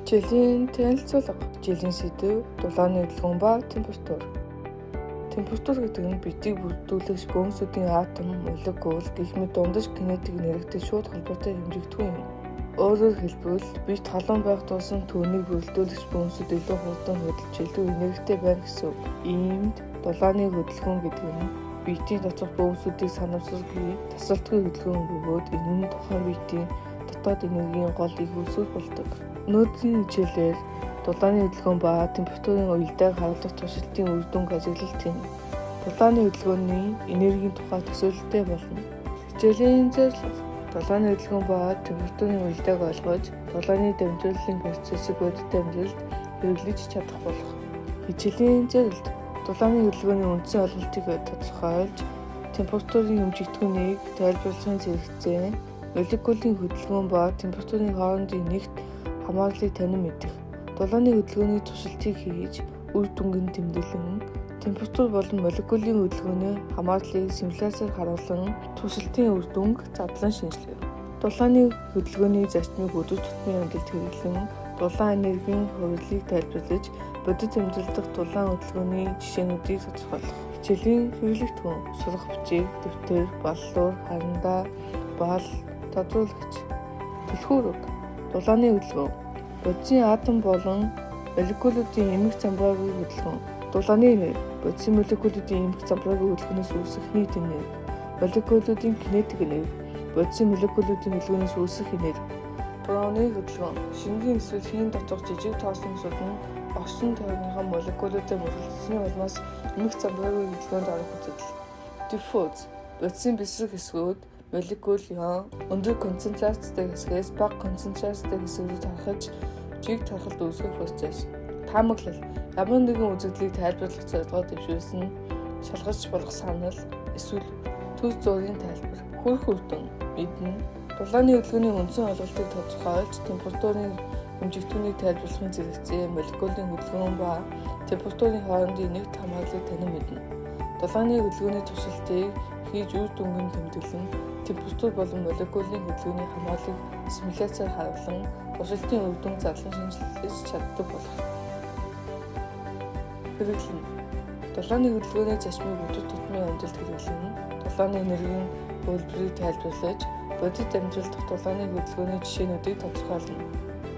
Хичээлийн танилцуулга, хичээлийн сэдэв, дулааны хөдөлгөөн ба температур. Температур гэдэг нь бидийг бүрдүүлэгч бөөнсүүдийн атом, молекул гэх мэт дундаж кинетик энергитэй шууд холбоотой хэмжигдэхүүн юм. Өөрөөр хэлбэл бит халуун байх тусам түүнийг бүрдүүлэгч бөөнсүүд илүү хурдан хөдөлж илүү энергитэй байна гэсэн үг. Иймд дулааны хөдөлгөөн гэдэг нь битийн доторх бөөнсүүдийг санамсаргүй, тасралтгүй хөдөлгөөн бөгөөд энэ нь тухайн битийн дотоод энергийн гол их үүсвэр болдог. Өнөөдрийн хичээлээр дулааны хөдөлгөөн ба температурын уялдааг харуулах туршилтын үр дүнг ажиглалт юм. Дулааны хөдөлгөөний энергийн тухай төсөөлөлтэй болно. Хичээлийн зорилго: дулааны хөдөлгөөн ба температурын уялдааг ойлгож, дулааны дамжууллын процессыг бодит амжилт хэрэглэж чадах болох. Хичээлийн зорилт: дулааны хөдөлгөөний үндсэн ойлголтыг тодорхойлж, температурын хэмжигдэхүүнийг тайлбарлахын зэрэгцээ, молекулын хөдөлгөөн ба температурын хоорондын нэгт хамаарлыг танин мэдэх, дулааны хөдөлгөөний туршилтыг хийж, үр дүнгийн тэмдэглэн, температур болон молекулын хөдөлгөөний хамаарлыг симуляцаар харуулан туршилтын үр дүнг задлан шинжилгэв. Дулааны хөдөлгөөний зарчмыг өдөр тутмын амьдралд хэрэглэн, дулаан энергийн хувирлыг тайлбарлаж, бодит амьдрал дахь дулаан хөдөлгөөний жишээнүүдийг тодорхойлох. Хичээлийн хэрэглэгдэхүүн: сурах бичиг, дэвтэр, баллуур, харандаа, бал, тодруулагч. Түлхүүрэг: дулааны хөдөлгөөн, бодисын атом болон молекулуудын эмх замбраагийн хөдөлгөөн. Дулааны энерги: бодисын молекулуудын эмх замбраагийн хөдөлгөөнөөс үүсэх нийт энерги. Молекулуудын кинетик энерги: бодисын молекулуудын хөдөлгөөнөөс үүсэх энерги. Броуны хөдөлгөөн: шингийн эсвэл хийн доторх жижиг тоосомсууд нь орчин тойрныхоо молекулуудтай мөргөлдсөний улмаас эмх замбраагийн хөдөлгөөнд орох үзэгдэл. Диффуз: бодисын бэсрэг хэсгүүд молекул ион өндөр концентрацтай хэсгээс бага концентрацтай хэсгүүдэд харахаж жиг тархалт үүсгэх процесс. Таамаглал: ямар нэгэн үзэгдлийг тайлбарлах зорилгоор дэвшүүлсэн шалгаж болох санал эсвэл төс зургийн тайлбар. Хүрх үр дүн: мэднэ, дулааны хөдөлгөөний үндсэн ойлголтыг тодорхойлж, температурын хэмжигдэхүүнийг тайлбарлахын зэрэгцээ, молекулын хөдөлгөөн ба температурын хоорондын нэгт хамаарлыг танин мэднэ. Дулааны хөдөлгөөний туршилтыг хийж үр дүнгийн тэмдэглэн, температур болон молекулын хөдөлгөөний хамаарлыг симуляцаар харуулан туршилтын үр дүнг задлан шинжилж чаддаг болох. Хэрэглэн: дулааны хөдөлгөөний зарчмыг өдөр тутмын амьдралд хэрэглэн, дулааны энергийн хувилбарыг тайлбарлаж, бодит амьдрал дахь дулааны хөдөлгөөний жишээнүүдийг тодорхойлно.